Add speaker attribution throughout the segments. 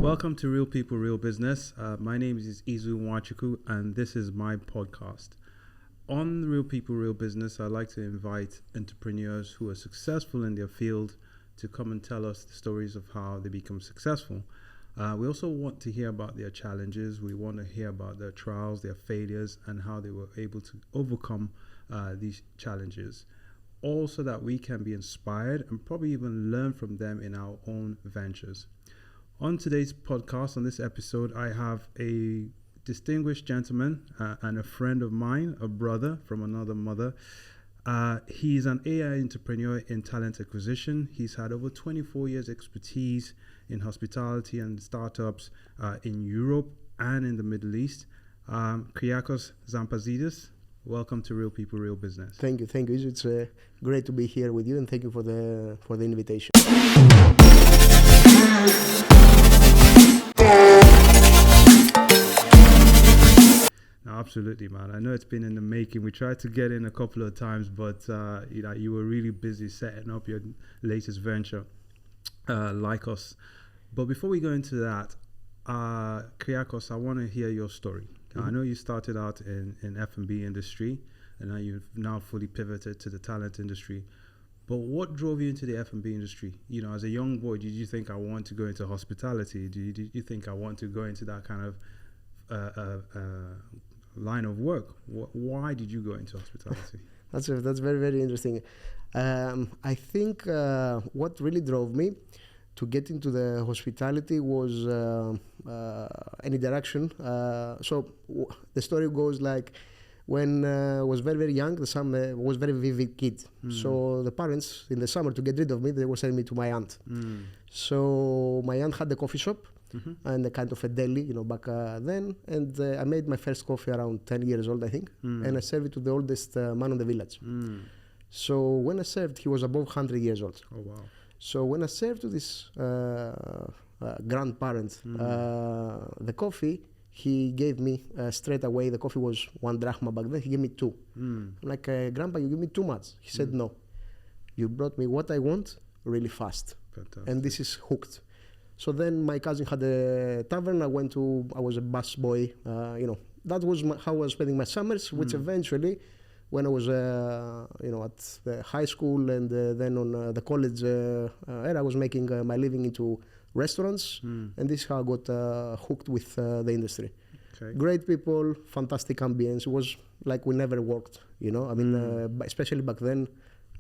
Speaker 1: Welcome to Real People, Real Business. My name is Izu Nwachukwu, and this is my podcast. On Real People, Real Business, I like to invite entrepreneurs who are successful in their field to come and tell us the stories of how they become successful. We also want to hear about their challenges. We want to hear about their trials, their failures, and how they were able to overcome these challenges. All so that we can be inspired and probably even learn from them in our own ventures. On today's podcast, on this episode, I have a distinguished gentleman and a friend of mine, a brother from another mother. He's an AI entrepreneur in talent acquisition. He's had over 24 years expertise in hospitality and startups in Europe and in the Middle East. Kyriakos Tzampazidis, welcome to Real People, Real Business.
Speaker 2: Thank you. It's great to be here with you, and thank you for the invitation.
Speaker 1: No, absolutely, man. I know it's been in the making. We tried to get in a couple of times, but you were really busy setting up your latest venture, like us. But before we go into that, Kyriakos, I want to hear your story. I know you started out in F&B industry, and now you've fully pivoted to the talent industry. But what drove you into the F&B industry? You know, as a young boy, did you think I want to go into hospitality? Did you think I want to go into that kind of line of work? Why did you go into hospitality?
Speaker 2: That's very, very interesting. I think what really drove me to get into the hospitality was an interaction. The story goes like, when I was very, very young, the summer was very vivid kid. So the parents, in the summer, to get rid of me, they were sending me to my aunt. So my aunt had a coffee shop and a kind of a deli, back then. And I made my first coffee around 10 years old, I think. And I served it to the oldest man in the village. So when I served, he was above 100 years old.
Speaker 1: Oh, wow.
Speaker 2: So when I served to this grandparent the coffee, he gave me straight away, the coffee was 1 drachma back then, he gave me 2. I'm like, Grandpa, you give me too much. He said, no, you brought me what I want really fast.
Speaker 1: Fantastic.
Speaker 2: And this is hooked. So then my cousin had a tavern, I was a bus boy, that was how I was spending my summers, which eventually, when I was at the high school and then on the college era, I was making my living into restaurants, and this is how I got hooked with the industry. Okay. Great people, fantastic ambience. It was like we never worked, especially back then,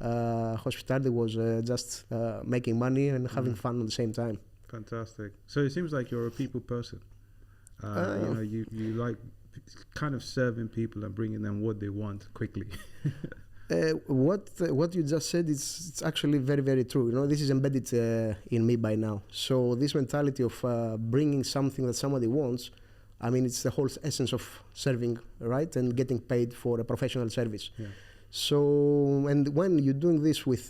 Speaker 2: hospitality was just making money and having fun at the same time.
Speaker 1: Fantastic. So it seems like you're a people person. You like kind of serving people and bringing them what they want quickly.
Speaker 2: What you just said, it's actually very, very true. This is embedded in me by now. So this mentality of bringing something that somebody wants, it's the whole essence of serving, right? And getting paid for a professional service. Yeah. So, and when you're doing this with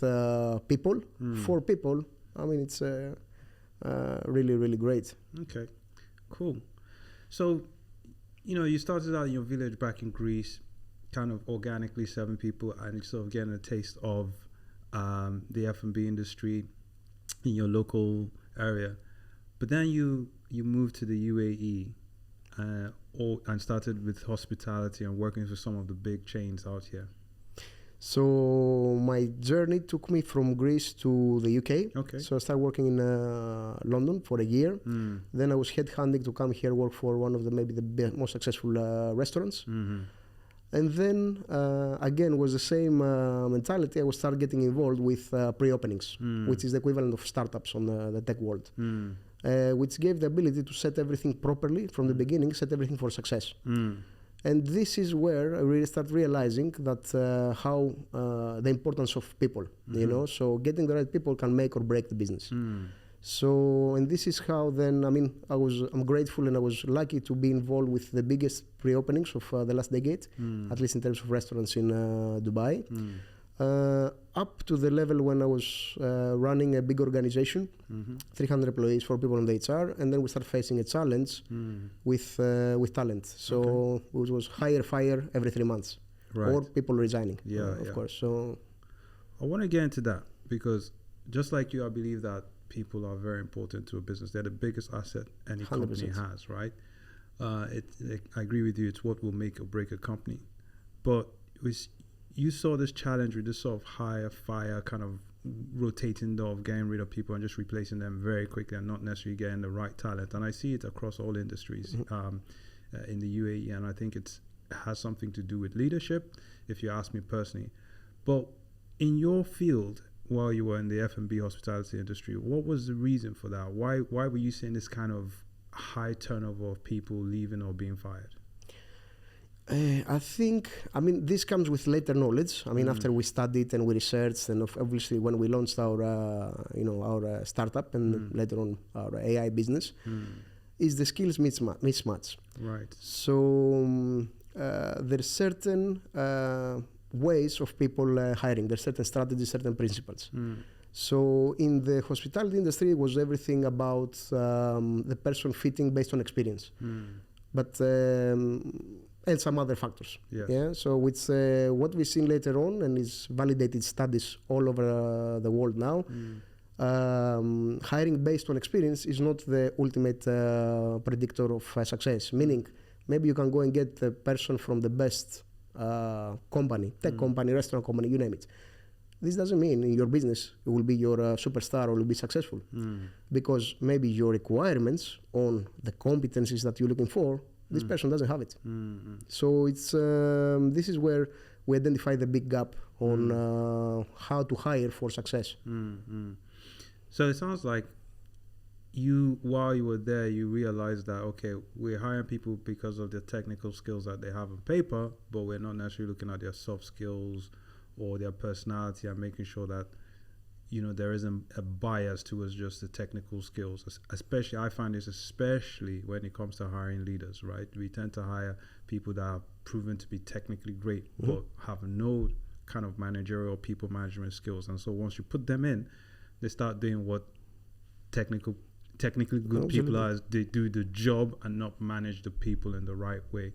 Speaker 2: people, for people, it's really, really great.
Speaker 1: Okay, cool. So, you started out in your village back in Greece, kind of organically serving people and sort of getting a taste of the F&B industry in your local area. But then you moved to the UAE and started with hospitality and working for some of the big chains out here.
Speaker 2: So my journey took me from Greece to the UK.
Speaker 1: Okay.
Speaker 2: So I started working in London for a year. Then I was headhunting to come here work for one of the most successful restaurants. And then again was the same mentality. I was start getting involved with pre-openings, which is the equivalent of startups on the tech world, which gave the ability to set everything properly from the beginning, set everything for success. And this is where I really start realizing that how the importance of people, so getting the right people can make or break the business. So, and this is how then, I'm grateful and I was lucky to be involved with the biggest pre-openings of the last decade, at least in terms of restaurants in Dubai, up to the level when I was running a big organization, 300 employees, 4 people on the HR, and then we started facing a challenge with talent. So it was hire, fire every 3 months, or people resigning, of course. So
Speaker 1: I want to get into that because just like you, I believe that people are very important to a business. They're the biggest asset any
Speaker 2: 100%.
Speaker 1: company has, right? I agree with you. It's what will make or break a company. But you saw this challenge with this sort of hire, fire, kind of rotating door of getting rid of people and just replacing them very quickly and not necessarily getting the right talent. And I see it across all industries in the UAE, and I think it has something to do with leadership, if you ask me personally. But in your field, while you were in the F&B hospitality industry, what was the reason for that? Why were you seeing this kind of high turnover of people leaving or being fired?
Speaker 2: I think, this comes with later knowledge. After we studied and we researched, and obviously when we launched our startup and later on our AI business, is the skills mismatch.
Speaker 1: Right.
Speaker 2: So there's certain ways of people hiring. There's certain strategies, certain principles. So in the hospitality industry, it was everything about the person fitting based on experience. But and some other factors.
Speaker 1: Yes.
Speaker 2: Yeah. So it's what we've seen later on, and is validated studies all over the world now. Hiring based on experience is not the ultimate predictor of success. Meaning, maybe you can go and get the person from the best company, tech company, restaurant company, you name it. This doesn't mean in your business it will be your superstar or will be successful, because maybe your requirements on the competencies that you're looking for, this person doesn't have it. So it's this is where we identify the big gap on how to hire for success.
Speaker 1: So it sounds like while you were there, you realized that, okay, we're hiring people because of the technical skills that they have on paper, but we're not necessarily looking at their soft skills or their personality and making sure that, there isn't a bias towards just the technical skills. Especially, I find this especially when it comes to hiring leaders, right? We tend to hire people that are proven to be technically great, but have no kind of managerial people management skills. And so once you put them in, they start doing what technically good people are. They do the job and not manage the people in the right way.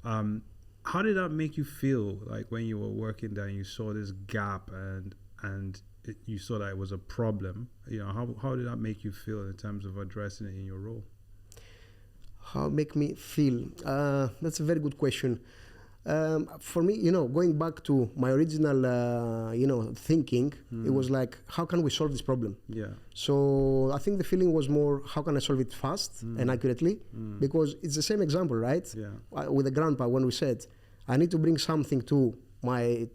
Speaker 1: How did that make you feel, like when you were working there and you saw this gap and you saw that it was a problem? How did that make you feel in terms of addressing it in your role?
Speaker 2: How it make me feel? That's a very good question. For me, going back to my original, thinking, it was like, how can we solve this problem?
Speaker 1: Yeah.
Speaker 2: So I think the feeling was more, how can I solve it fast and accurately? Because it's the same example, right?
Speaker 1: Yeah.
Speaker 2: With the grandpa, when we said, I need to bring something to my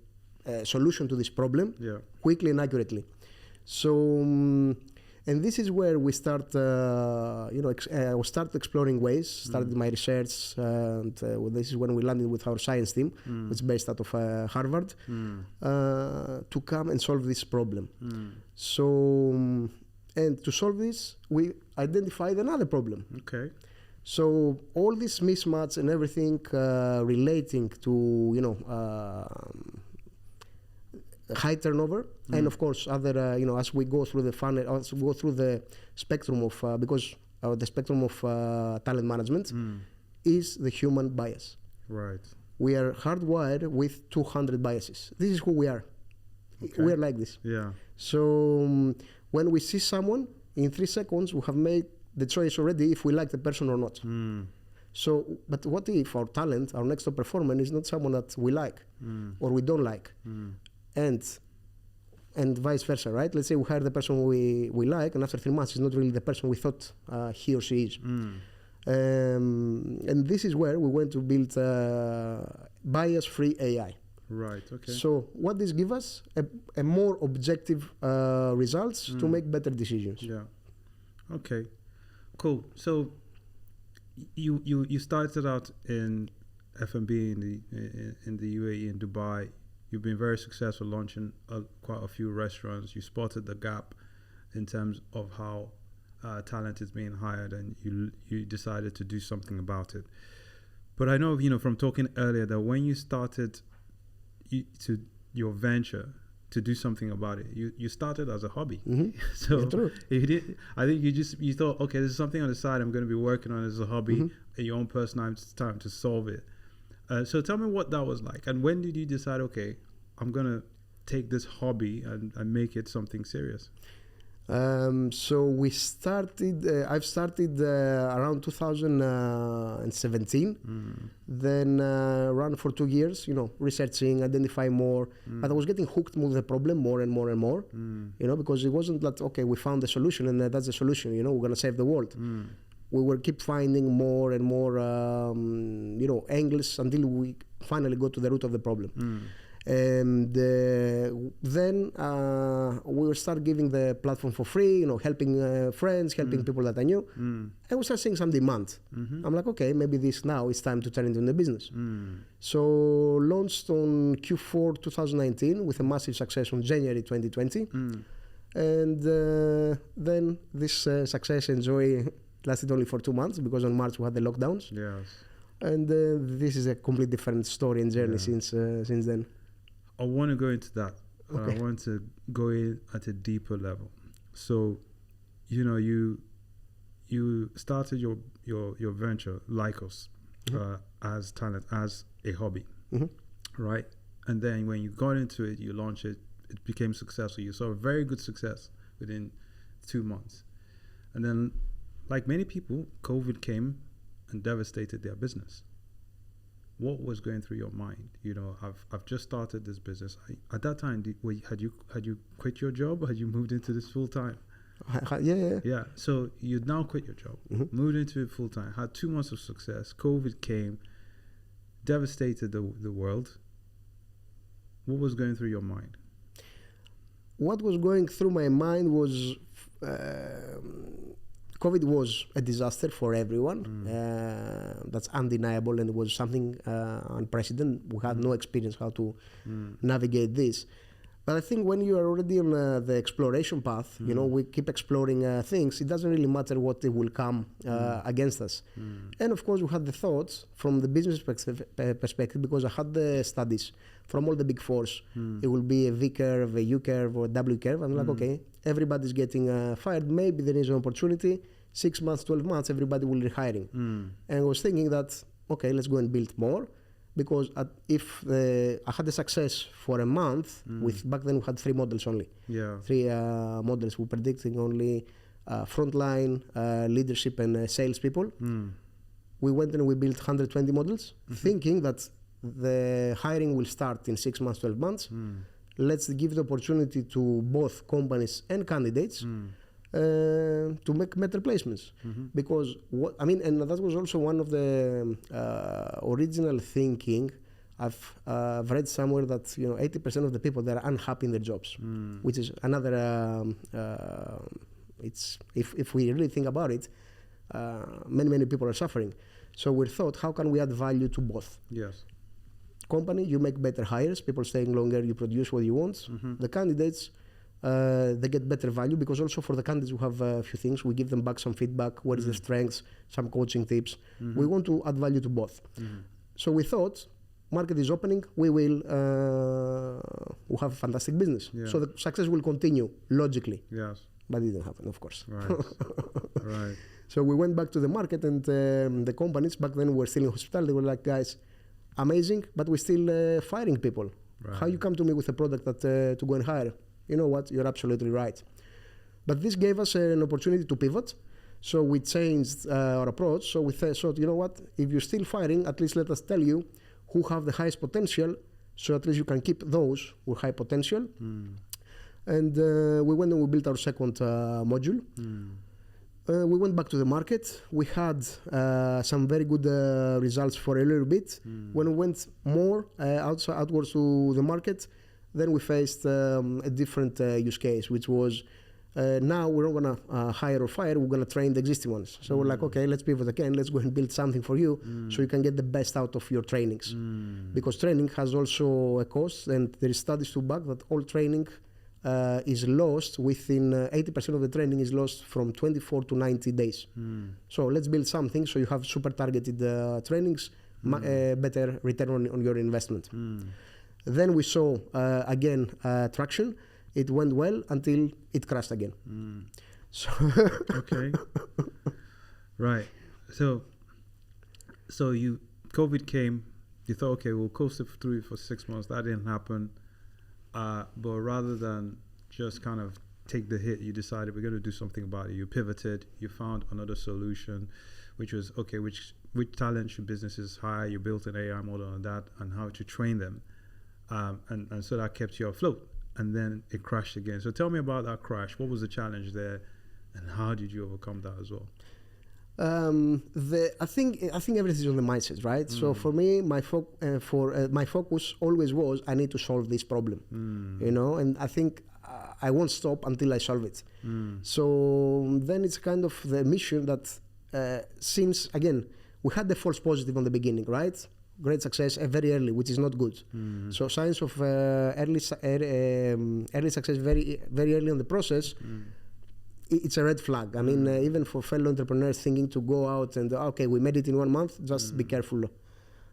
Speaker 2: solution to this problem quickly and accurately. So, and this is where we start, start exploring ways, started my research, and this is when we landed with our science team, which is based out of Harvard, to come and solve this problem. So, and to solve this, we identified another problem.
Speaker 1: Okay.
Speaker 2: So all this mismatch and everything relating to, high turnover, and of course other as we go through the funnel, as we go through the spectrum of because the spectrum of talent management is the human bias.
Speaker 1: Right.
Speaker 2: We are hardwired with 200 biases. This is who we are.
Speaker 1: Okay.
Speaker 2: We are like this.
Speaker 1: Yeah.
Speaker 2: So when we see someone, in 3 seconds we have made the choice already if we like the person or not. So, but what if our talent, our next top performer, is not someone that we like or we don't like? And vice versa, right? Let's say we hire the person we like, and after 3 months, it's not really the person we thought he or she is. And this is where we want to build bias-free AI.
Speaker 1: Right. Okay.
Speaker 2: So what this gives us? A more objective results to make better decisions.
Speaker 1: Yeah. Okay. Cool. So you started out in F&B in the UAE, in Dubai. You've been very successful launching quite a few restaurants. You spotted the gap in terms of how talent is being hired, and you decided to do something about it. But I know, from talking earlier, that when you started to your venture to do something about it, you started as a hobby. So I think you thought, okay, this is something on the side I'm going to be working on as a hobby, in your own personal time to solve it. So tell me what that was like, and when did you decide, okay, I'm going to take this hobby and make it something serious?
Speaker 2: So we started. I've started around 2017. Then ran for 2 years. Researching, identifying more. But I was getting hooked with the problem more and more and more. Because it wasn't that okay. We found the solution and that's the solution. We're gonna save the world. We will keep finding more and more, angles until we finally go to the root of the problem. And then we will start giving the platform for free, helping friends, helping people that I knew. And we start seeing some demand. I'm like, okay, maybe this now is time to turn into the business. So launched on Q4 2019 with a massive success on January 2020. And then this success and joy lasted only for 2 months because on March we had the lockdowns.
Speaker 1: Yes.
Speaker 2: And this is a completely different story and journey since then.
Speaker 1: I want to go into that.
Speaker 2: Okay.
Speaker 1: I want to go in at a deeper level. So, you started your venture, Lycos, as talent, as a hobby, right? And then when you got into it, you launched it, it became successful. You saw a very good success within 2 months. And then, like many people, COVID came and devastated their business. What was going through your mind? I've just started this business. At that time, had you quit your job? Had you moved into this full time?
Speaker 2: Yeah.
Speaker 1: So you now quit your job, moved into it full time. Had 2 months of success. COVID came, devastated the world. What was going through your mind?
Speaker 2: What was going through my mind was COVID was a disaster for everyone. That's undeniable, and it was something unprecedented. We had no experience how to navigate this. But I think when you are already on the exploration path, we keep exploring things. It doesn't really matter what will come against us. And of course, we had the thoughts from the business perspective because I had the studies from all the big fours. It will be a V curve, a U curve, or a W curve. I'm like, okay, everybody's getting fired. Maybe there is an opportunity. 6 months, 12 months, everybody will be hiring. And I was thinking that, okay, let's go and build more. Because if I had a success for a month, back then we had 3 models only.
Speaker 1: Yeah.
Speaker 2: 3 models. We were predicting only frontline, leadership, and sales people. We went and we built 120 models, thinking that the hiring will start in 6 months, 12 months. Let's give the opportunity to both companies and candidates to make better placements. Because and that was also one of the original thinking. I've read somewhere that 80% of the people that are unhappy in their jobs, which is another. It's if we really think about it, many people are suffering. So we thought, how can we add value to both?
Speaker 1: Yes.
Speaker 2: Company, you make better hires, people staying longer, you produce what you want. The candidates, they get better value because also for the candidates we have a few things. We give them back some feedback, what is their strengths, some coaching tips. We want to add value to both. So we thought, market is opening, we'll have a fantastic business. Yeah. So the success will continue logically.
Speaker 1: Yes.
Speaker 2: But it didn't happen, of course.
Speaker 1: Right.
Speaker 2: So we went back to the market and the companies, back then we were still in hospital, they were like, guys, amazing, but we're still firing people. Right. How you come to me with a product that to go and hire? You know what? You're absolutely right. But this gave us an opportunity to pivot. So we changed our approach. So we thought, you know what? If you're still firing, at least let us tell you who have the highest potential. So at least you can keep those with high potential. And we went and we built our second module. We went back to the market. We had some very good results for a little bit. When we went more outwards to the market, then we faced a different use case, which was now we're not going to hire or fire, we're going to train the existing ones. So we're like, okay, let's pivot again, let's go and build something for you so you can get the best out of your trainings. Because training has also a cost, and there is studies to back that all training is lost within 80% of the training is lost from 24 to 90 days. So let's build something so you have super targeted trainings, better return on your investment. Then we saw again traction. It went well until it crashed again. So
Speaker 1: okay, right. So COVID came. You thought, okay, we'll coast it through for 6 months. That didn't happen. But rather than just kind of take the hit. You decided we're going to do something about it. You pivoted. You found another solution, which was, okay, which talent should businesses hire? You built an AI model on that and how to train them. And so that kept you afloat. And then it crashed again. So tell me about that crash. What was the challenge there? And how did you overcome that as well?
Speaker 2: I think everything is on the mindset, right? So for me, my focus always was I need to solve this problem, and I think I won't stop until I solve it. So then it's kind of the mission that since again we had the false positive on the beginning, right? Great success very early, which is not good. So signs of early success very early in the process. It's a red flag. I mean, even for fellow entrepreneurs thinking to go out and, okay, we made it in 1 month, just be careful.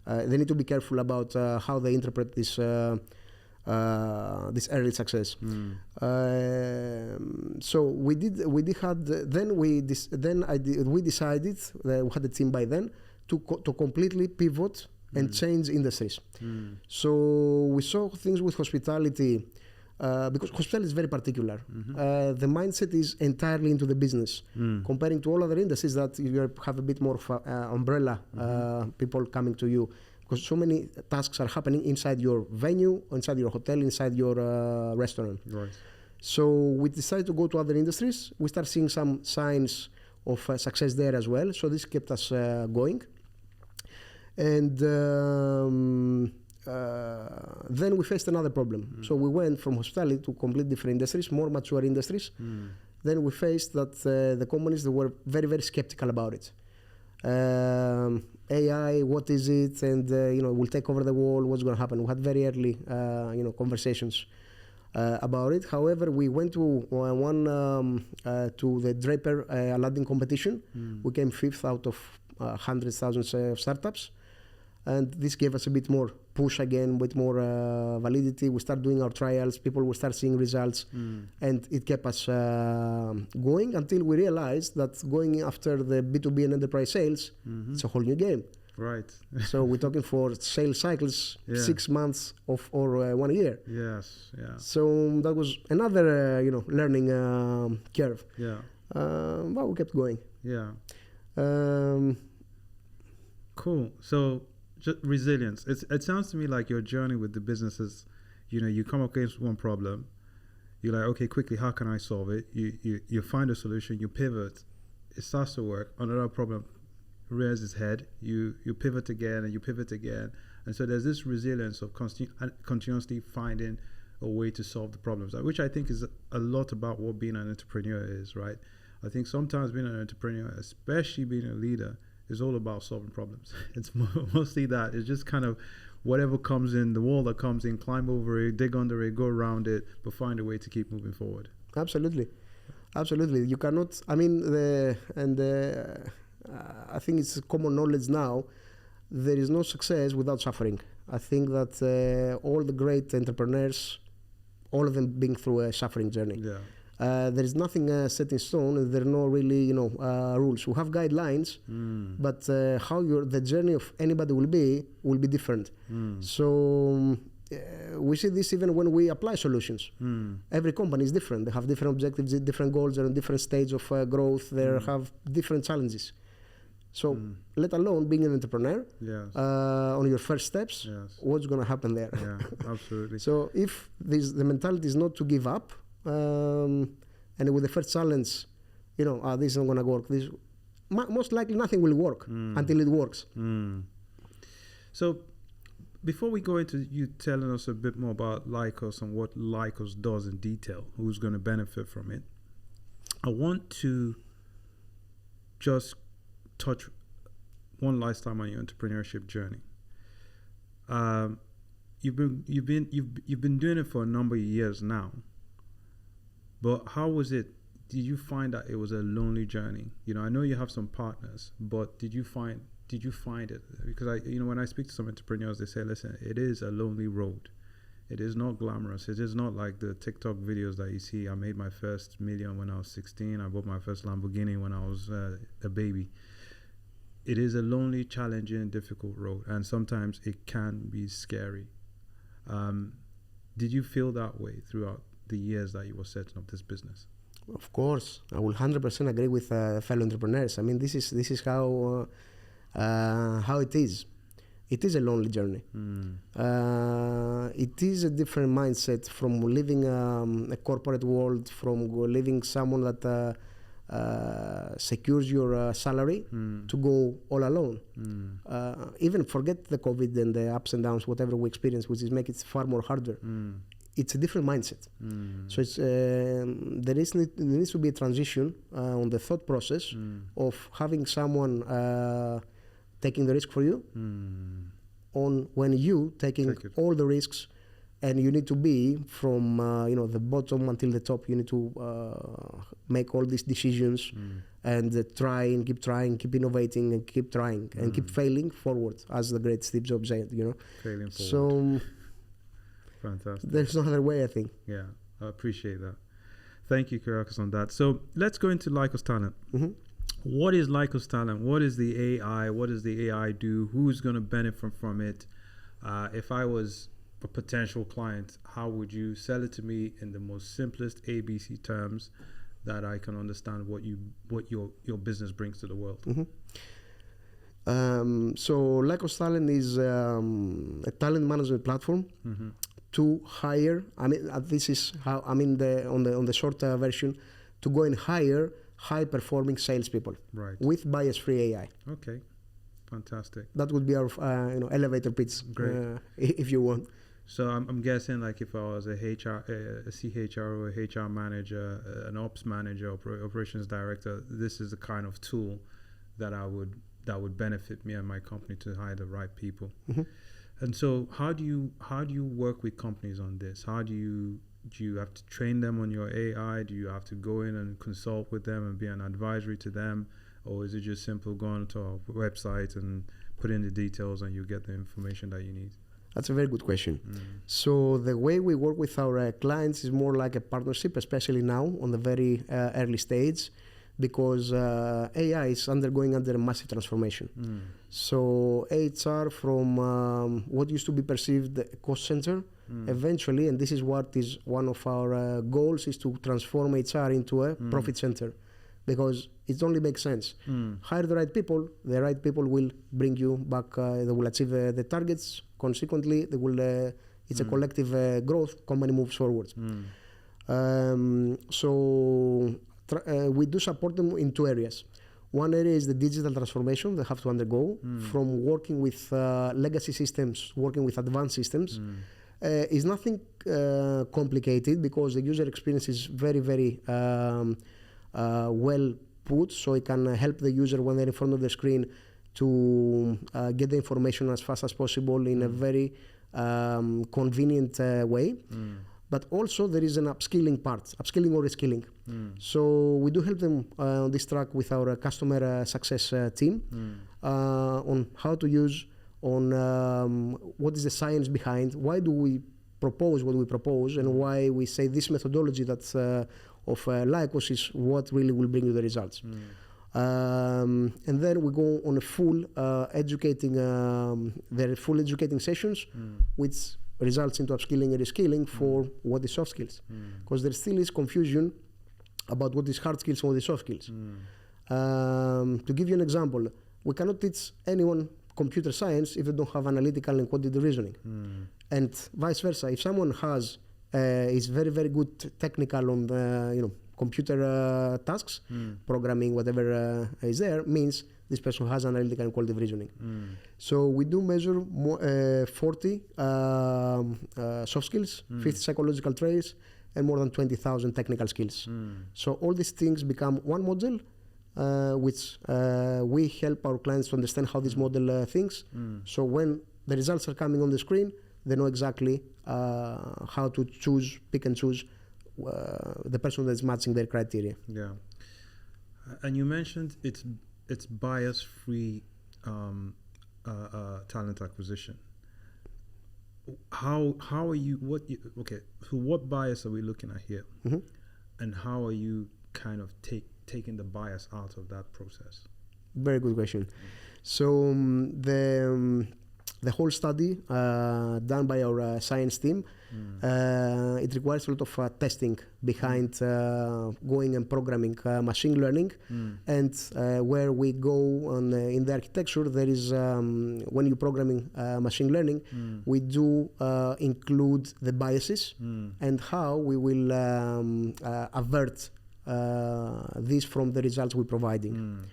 Speaker 2: They need to be careful about how they interpret this early success. So we decided, we had a team by then, to completely pivot and change industries. So we saw things with hospitality, because hospitality is very particular. The mindset is entirely into the business, comparing to all other industries that you have a bit more of umbrella people coming to you, because so many tasks are happening inside your venue, inside your hotel, inside your restaurant. Right. So we decided to go to other industries. We start seeing some signs of success there as well. So this kept us going. And then we faced another problem. So we went from hospitality to completely different industries, more mature industries. Then we faced that the companies that were very, very skeptical about it. AI, what is it? And will take over the world. What's going to happen? We had very early, conversations about it. However, we went to to the Draper Aladdin competition. We came 5th out of 100,000 startups. And this gave us a bit more push again, with more validity. We start doing our trials. People will start seeing results. And it kept us going until we realized that going after the B2B and enterprise sales, it's a whole new game.
Speaker 1: Right.
Speaker 2: So we're talking for sales cycles, 6 months or 1 year.
Speaker 1: Yes, yeah.
Speaker 2: So that was another, learning curve.
Speaker 1: Yeah.
Speaker 2: But we kept going.
Speaker 1: Yeah. Cool. So just resilience. It sounds to me like your journey with the businesses, you come up against one problem, you're like, okay, quickly, how can I solve it? You find a solution, you pivot, it starts to work, another problem rears its head, you pivot again and you pivot again. And so there's this resilience of continuously finding a way to solve the problems, which I think is a lot about what being an entrepreneur is, right? I think sometimes being an entrepreneur, especially being a leader, is all about solving problems. It's mostly that. It's just kind of whatever comes in, the wall that comes in, climb over it, dig under it, go around it, but find a way to keep moving forward. Absolutely.
Speaker 2: You cannot, I think it's common knowledge now, there is no success without suffering. I think that all the great entrepreneurs, all of them being through a suffering journey.
Speaker 1: Yeah.
Speaker 2: There is nothing set in stone. There are no really, rules. We have guidelines, but how the journey of anybody will be different. So we see this even when we apply solutions. Every company is different. They have different objectives, different goals, they're in different stage of growth. They have different challenges. So let alone being an entrepreneur, on your first steps, what's going to happen there?
Speaker 1: Yeah, absolutely.
Speaker 2: So if the mentality is not to give up, and with the first challenge, this isn't going to work. Most likely nothing will work until it works.
Speaker 1: So before we go into you telling us a bit more about Lycos and what Lycos does in detail, who's going to benefit from it, I want to just touch one last time on your entrepreneurship journey. You've been doing it for a number of years now. But how was it? Did you find that it was a lonely journey? I know you have some partners, but did you find it? Because when I speak to some entrepreneurs, they say, listen, it is a lonely road. It is not glamorous. It is not like the TikTok videos that you see. I made my first million when I was 16. I bought my first Lamborghini when I was a baby. It is a lonely, challenging, difficult road, and sometimes it can be scary. Did you feel that way throughout the years that you were setting up this business?
Speaker 2: Of course, I will 100% agree with fellow entrepreneurs. I mean, this is how it is. It is a lonely journey. It is a different mindset from living a corporate world, from living someone that secures your salary to go all alone. Even forget the COVID and the ups and downs, whatever we experience, which is make it far more harder. It's a different mindset. So it's there needs to be a transition on the thought process of having someone taking the risk for you on when you taking all the risks, and you need to be from the bottom until the top. You need to make all these decisions and trying, keep innovating, and keep trying and keep failing forward, as the great Steve Jobs said.
Speaker 1: Failing forward.
Speaker 2: So
Speaker 1: fantastic.
Speaker 2: There's no other way, I think.
Speaker 1: Yeah, I appreciate that. Thank you, Kyriakos, on that. So let's go into Lycos Talent. What is Lycos Talent? What is the AI? What does the AI do? Who's going to benefit from it? If I was a potential client, how would you sell it to me in the most simplest ABC terms that I can understand what your business brings to the world?
Speaker 2: So Lycos Talent is a talent management platform to hire. I mean, this is how on the short version, to go and hire high-performing salespeople with bias-free AI.
Speaker 1: Okay, fantastic.
Speaker 2: That would be our elevator pitch, if you want.
Speaker 1: So I'm guessing, like, if I was a CHRO, a HR manager, an ops manager, operations director, this is the kind of tool that would benefit me and my company to hire the right people. And so how do you work with companies on this? Do you have to train them on your AI? Do you have to go in and consult with them and be an advisory to them? Or is it just simple, go onto our website and put in the details and you get the information that you need?
Speaker 2: That's a very good question. So the way we work with our clients is more like a partnership, especially now on the very early stage, because AI is undergoing under a massive transformation. So HR, from what used to be perceived a cost center, eventually, and this is what is one of our goals, is to transform HR into a profit center, because it only makes sense. Hire the right people will bring you back, they will achieve the targets. Consequently, they will. It's a collective growth. Company moves forward. We do support them in two areas. One area is the digital transformation they have to undergo from working with legacy systems, working with advanced systems. Is nothing complicated, because the user experience is very, very well put, so it can help the user when they're in front of the screen to get the information as fast as possible in a very convenient way. But also there is an upskilling or reskilling. So we do help them on this track with our customer success team on how to use, on what is the science behind, why do we propose what we propose, and why we say this methodology that's of Lycos is what really will bring you the results. And then we go on a full educating sessions, which results into upskilling and reskilling for what is soft skills, because there still is confusion about what is hard skills and what is soft skills. To give you an example, we cannot teach anyone computer science if they don't have analytical and quantitative reasoning, and vice versa. If someone is very, very good technical on the computer tasks, programming, whatever is there, means this person has analytical and qualitative reasoning. So we do measure 40 soft skills, 50 psychological traits, and more than 20,000 technical skills. So all these things become one model, which we help our clients to understand how this model thinks. So when the results are coming on the screen, they know exactly how to pick and choose the person that's matching their criteria.
Speaker 1: Yeah. And you mentioned it's bias-free talent acquisition. How are you? So what bias are we looking at here? And how are you kind of taking the bias out of that process?
Speaker 2: Very good question. So the whole study done by our science team. It requires a lot of testing behind going and programming machine learning. And where we go on in the architecture, there is when you're programming machine learning, we do include the biases and how we will avert this from the results we're providing.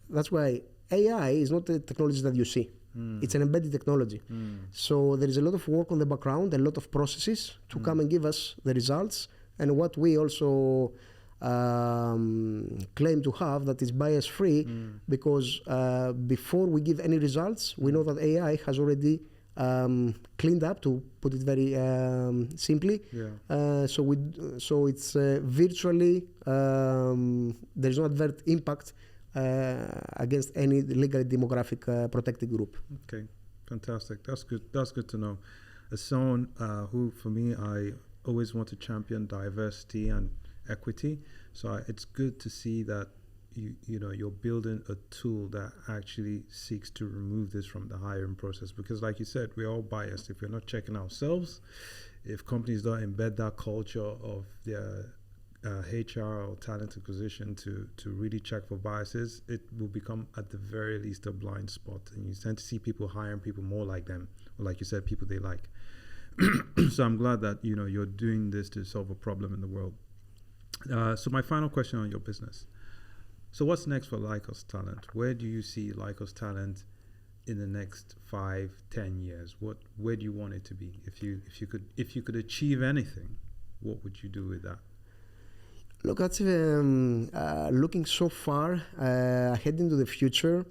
Speaker 2: That's why AI is not a technology that you see. It's an embedded technology. So there is a lot of work on the background, a lot of processes to come and give us the results. And what we also claim to have, that is bias free, because before we give any results, we know that AI has already cleaned up, to put it very simply. So it's virtually there's no adverse impact against any legally demographic protected group.
Speaker 1: Okay, fantastic. That's good. That's good to know. As someone who, for me, I always want to champion diversity and equity. So it's good to see that you're building a tool that actually seeks to remove this from the hiring process. Because, like you said, we're all biased. If we're not checking ourselves, if companies don't embed that culture of their HR or talent acquisition to really check for biases, it will become at the very least a blind spot, and you tend to see people hiring people more like them, or like you said, people they like. So I'm glad that you're doing this to solve a problem in the world. So my final question on your business. So what's next for Lycos Talent? Where do you see Lycos Talent in the next 5-10 years? Where do you want it to be? If you could achieve anything, what would you do with that?
Speaker 2: Look, that's looking so far ahead into the future.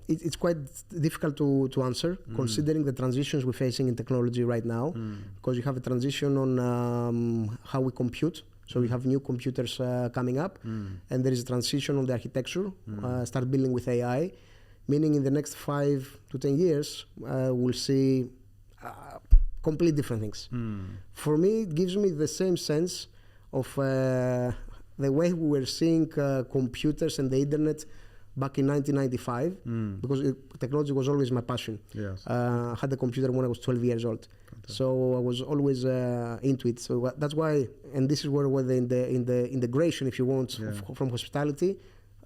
Speaker 2: It's quite difficult to answer, considering the transitions we're facing in technology right now, because you have a transition on how we compute. So we have new computers coming up, and there is a transition on the architecture, start building with AI, meaning in the next 5 to 10 years, we'll see completely different things. For me, it gives me the same sense of the way we were seeing computers and the internet back in 1995, because technology was always my passion.
Speaker 1: Yes.
Speaker 2: I had a computer when I was 12 years old. Fantastic. So I was always into it. So that's why, and this is where in the integration, if you want, from hospitality,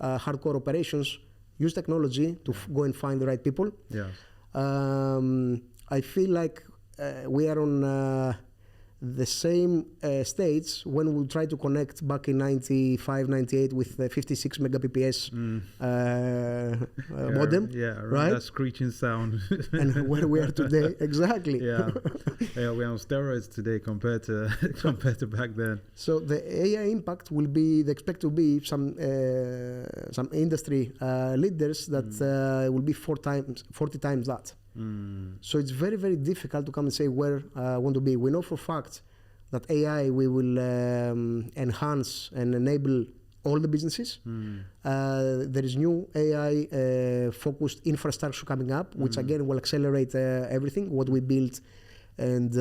Speaker 2: hardcore operations, use technology to go and find the right people.
Speaker 1: Yes.
Speaker 2: I feel like we are on the same stage when we tried to connect back in 95, 98 with the 56 megabps modem.
Speaker 1: Yeah,
Speaker 2: right?
Speaker 1: That screeching sound.
Speaker 2: And where we are today, exactly.
Speaker 1: Yeah, we're on steroids today compared to back then.
Speaker 2: So the AI impact will be, they expect to be some industry leaders that will be 40 times that. So it's very, very difficult to come and say where I want to be. We know for a fact that AI we will enhance and enable all the businesses. There is new AI focused infrastructure coming up, which again will accelerate everything, what we build and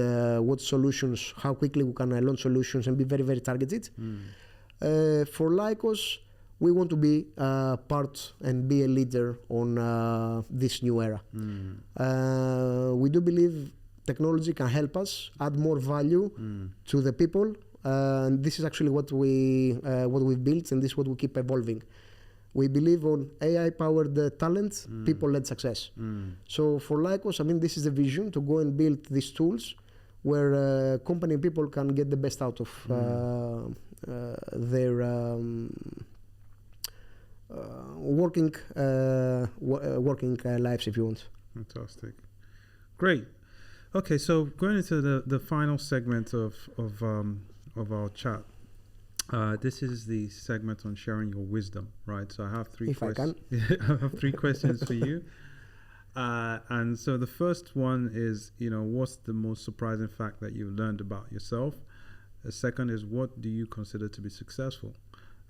Speaker 2: what solutions, how quickly we can launch solutions and be very, very targeted. For Lycos, we want to be part and be a leader on this new era. We do believe technology can help us add more value to the people, and this is actually what we've built, and this is what we keep evolving. We believe on AI-powered talent, people-led success. So for Lycos, I mean, this is the vision, to go and build these tools where company and people can get the best out of their working lives, if you want.
Speaker 1: Fantastic, great. Okay, so going into the final segment of our chat. This is the segment on sharing your wisdom, right? So I have three questions. I have 3 questions for you. And so the first one is, what's the most surprising fact that you've learned about yourself? The second is, what do you consider to be successful?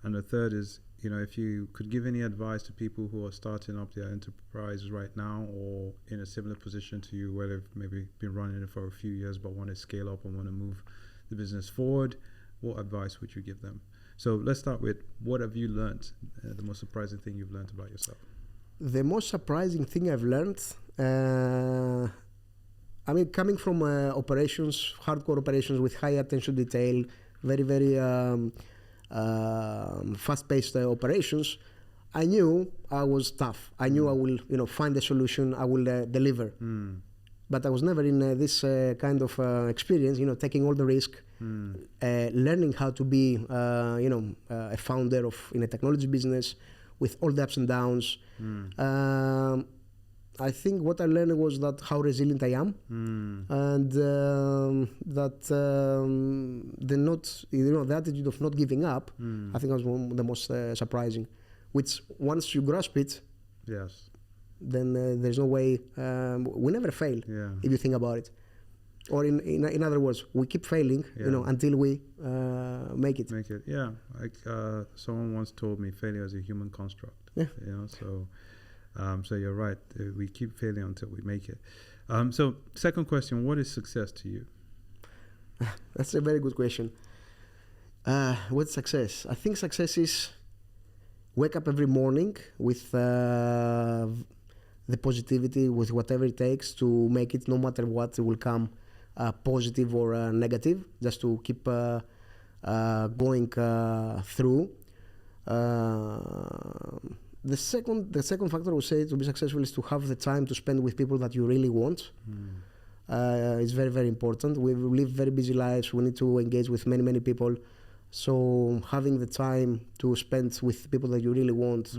Speaker 1: And the third is, if you could give any advice to people who are starting up their enterprise right now, or in a similar position to you, where they've maybe been running it for a few years but want to scale up and want to move the business forward, what advice would you give them? So let's start with, what have you learned, the most surprising thing you've learned about yourself?
Speaker 2: The most surprising thing I've learned, coming from operations, hardcore operations with high attention to detail, very, very fast-paced operations, I knew I was tough. I knew I will, find a solution. I will deliver. But I was never in this kind of experience, taking all the risk, learning how to be, a founder in a technology business with all the ups and downs. I think what I learned was that how resilient I am, and that the attitude of not giving up. I think was one of the most surprising. Which once you grasp it,
Speaker 1: yes,
Speaker 2: then there's no way. We never fail if you think about it. Or in other words, we keep failing, until we make it.
Speaker 1: Make it, yeah. Like someone once told me, failure is a human construct.
Speaker 2: Yeah.
Speaker 1: So you're right. We keep failing until we make it. So second question, what is success to you?
Speaker 2: That's a very good question. What's success? I think success is wake up every morning with the positivity, with whatever it takes to make it, no matter what will come, positive or negative, just to keep going through. The second factor I would say to be successful is to have the time to spend with people that you really want. It's very, very important. We live very busy lives. We need to engage with many, many people. So having the time to spend with people that you really want,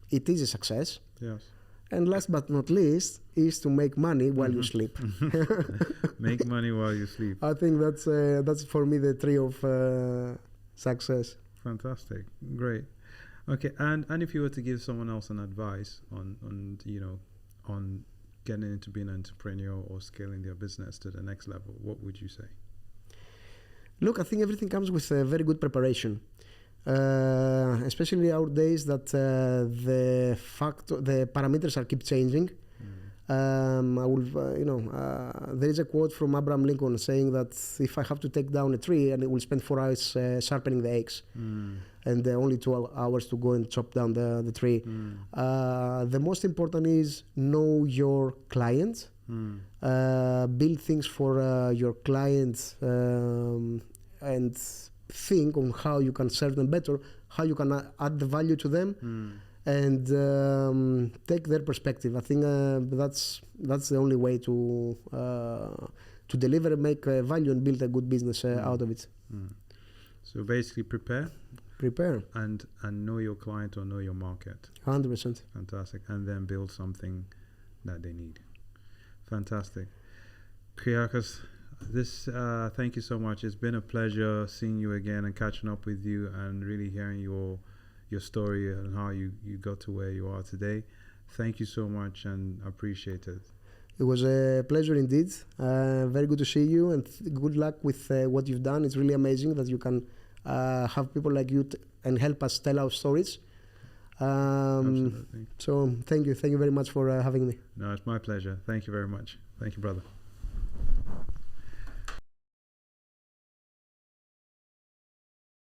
Speaker 2: it is a success.
Speaker 1: Yes.
Speaker 2: And last but not least is to make money while you sleep.
Speaker 1: Make money while you sleep.
Speaker 2: I think that's for me the tree of success.
Speaker 1: Fantastic. Great. Okay, and if you were to give someone else an advice on getting into being an entrepreneur or scaling their business to the next level, what would you say?
Speaker 2: Look, I think everything comes with a very good preparation, especially nowadays that the parameters keep changing. There is a quote from Abraham Lincoln saying that if I have to take down a tree, and it will spend 4 hours sharpening the axe, and only 2 hours to go and chop down the tree. The most important is know your client, build things for your clients, and think on how you can serve them better, how you can add the value to them. And take their perspective. I think that's the only way to deliver and make value and build a good business out of it.
Speaker 1: So basically, prepare, and know your client or know your market.
Speaker 2: 100%.
Speaker 1: Fantastic, and then build something that they need. Fantastic, Kyriakos. Thank you so much. It's been a pleasure seeing you again and catching up with you and really hearing your story and how you got to where you are today. Thank you so much and appreciate it.
Speaker 2: It was a pleasure indeed. Very good to see you, and good luck with what you've done. It's really amazing that you can have people like you and help us tell our stories.
Speaker 1: Absolutely.
Speaker 2: So thank you very much for having me.
Speaker 1: No, it's my pleasure. Thank you very much. Thank you, brother.